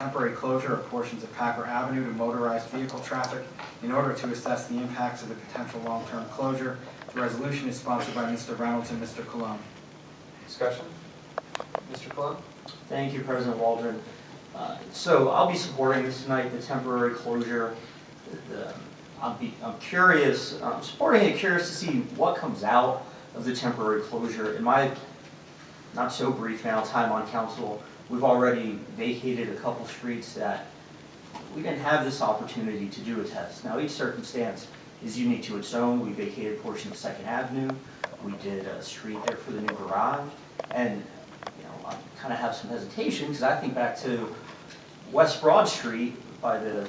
temporary closure of portions of Packer Avenue to motorized vehicle traffic in order to assess the impacts of the potential long-term closure. The resolution is sponsored by Mr. Reynolds and Mr. Colon. Discussion? Mr. Colon? Thank you, President Waldron. So I'll be supporting this tonight, the temporary closure. I'm curious, I'm supporting it, curious to see what comes out of the temporary closure. In my not so brief now time on council, we've already vacated a couple streets that we didn't have this opportunity to do a test. Now each circumstance is unique to its own. We vacated a portion of 2nd Avenue. We did a street there for the new garage. And I kind of have some hesitation because I think back to West Broad Street by the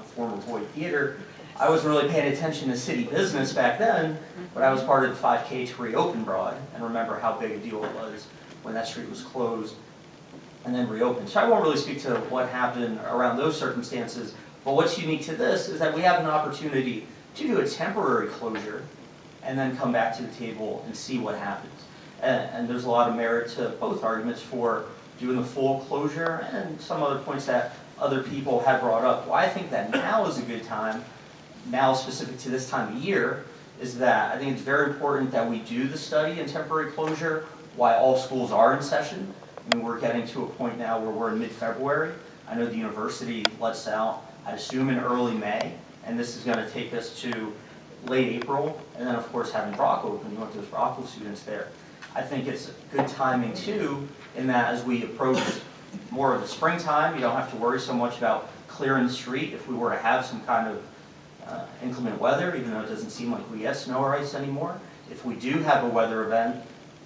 former Boyd Theater. I wasn't really paying attention to city business back then, but I was part of the 5K to reopen Broad and remember how big a deal it was when that street was closed and then reopened. So I won't really speak to what happened around those circumstances, but what's unique to this is that we have an opportunity to do a temporary closure and then come back to the table and see what happens. And there's a lot of merit to both arguments for doing the full closure and some other points that other people had brought up. Why I think that now is a good time, now specific to this time of year, is that I think it's very important that we do the study in temporary closure while all schools are in session. I mean, we're getting to a point now where we're in mid-February. I know the university lets out, I'd assume, in early May, and this is going to take us to late April, and then of course having Brock open, you want those Brockville students there. I think it's good timing too, in that as we approach more of the springtime, you don't have to worry so much about clearing the street if we were to have some kind of inclement weather, even though it doesn't seem like we get snow or ice anymore. If we do have a weather event,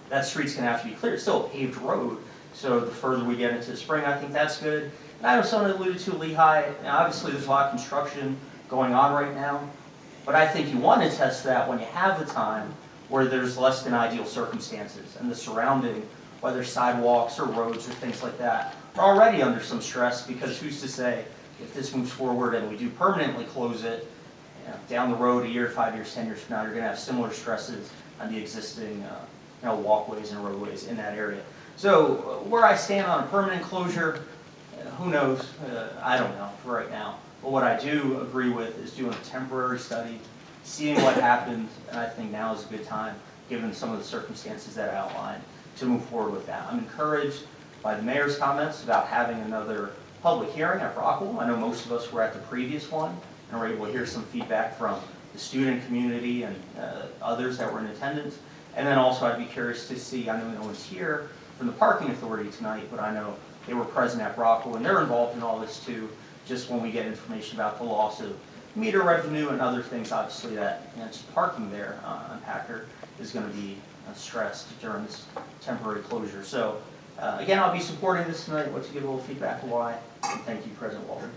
that street's going to have to be cleared. It's still a paved road, so the further we get into the spring, I think that's good. And I know someone alluded to Lehigh. Now, obviously, there's a lot of construction going on right now, but I think you want to test that when you have the time where there's less than ideal circumstances and the surrounding, whether sidewalks or roads or things like that, are already under some stress because who's to say if this moves forward and we do permanently close it, down the road a year, 5 years, 10 years from now, you're going to have similar stresses on the existing walkways and roadways in that area. So where I stand on a permanent closure, who knows? I don't know for right now. But what I do agree with is doing a temporary study, seeing what happens, and I think now is a good time, given some of the circumstances that I outlined, to move forward with that. I'm encouraged by the mayor's comments about having another public hearing at Brockville. I know most of us were at the previous one and were able to hear some feedback from the student community and others that were in attendance. And then also I'd be curious to see, I know no one's here from the parking authority tonight, but I know they were present at Brockville and they're involved in all this too, just when we get information about the loss of meter revenue and other things, obviously that just parking there on Packer is going to be stressed during this temporary closure. So again, I'll be supporting this tonight. Let's give a little feedback to why. And thank you, President Waldron.